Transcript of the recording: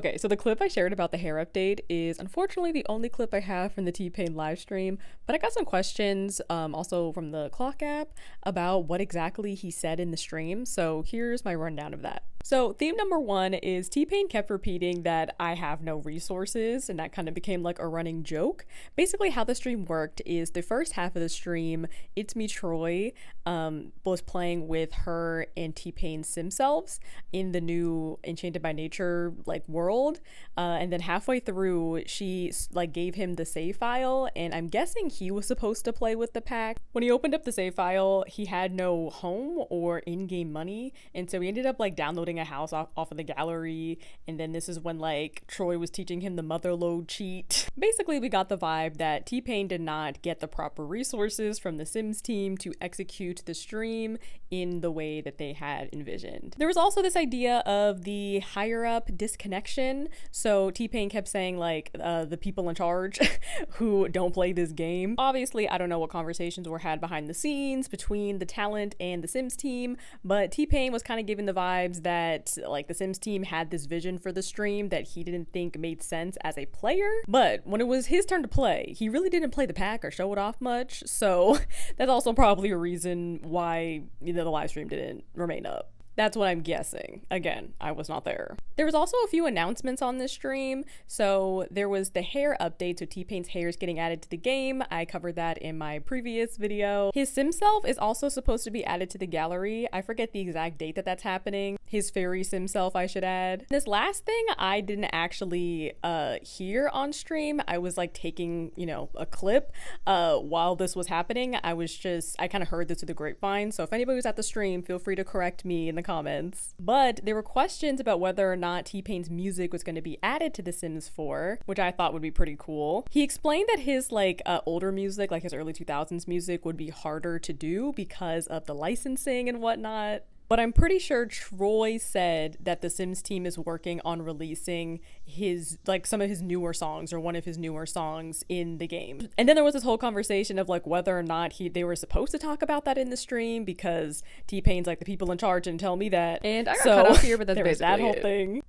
Okay, so the clip I shared about the hair update is unfortunately the only clip I have from the T-Pain live stream, but I got some questions also from the Clock app about what exactly he said in the stream, so here's my rundown of that. So theme number one is T-Pain kept repeating that I have no resources, and that kind of became like a running joke. Basically how the stream worked is the first half of the stream, It's Me Troy was playing with her and T-Pain's sim selves in the new Enchanted by Nature like world, and then halfway through she like gave him the save file, and I'm guessing he was supposed to play with the pack. When he opened up the save file, he had no home or in-game money, and so he ended up like downloading a house off of the gallery, and then this is when like Troy was teaching him the motherload cheat. Basically we got the vibe that T-Pain did not get the proper resources from the Sims team to execute the stream in the way that they had envisioned. There was also this idea of the higher up disconnection. So T-Pain kept saying like the people in charge who don't play this game. Obviously, I don't know what conversations were had behind the scenes between the talent and the Sims team, but T-Pain was kind of giving the vibes that like the Sims team had this vision for the stream that he didn't think made sense as a player. But when it was his turn to play, he really didn't play the pack or show it off much. So that's also probably a reason why the live stream didn't remain up. That's what I'm guessing. Again, I was not there. There was also a few announcements on this stream. So there was the hair update, so T-Pain's hair is getting added to the game. I covered that in my previous video. His sim self is also supposed to be added to the gallery. I forget the exact date that that's happening. His fairy sim self, I should add. This last thing I didn't actually hear on stream. I was like taking, a clip while this was happening. I kind of heard this through the grapevine. So if anybody was at the stream, feel free to correct me in the comments. But there were questions about whether or not T-Pain's music was going to be added to The Sims 4, which I thought would be pretty cool. He explained that his older music, like his early 2000s music, would be harder to do because of the licensing and whatnot. But I'm pretty sure Troy said that the Sims team is working on releasing some of his newer songs or one of his newer songs in the game. And then there was this whole conversation of like whether or not they were supposed to talk about that in the stream because T-Pain's like the people in charge didn't tell me that. And I got cut off here, but that's there was basically that whole thing.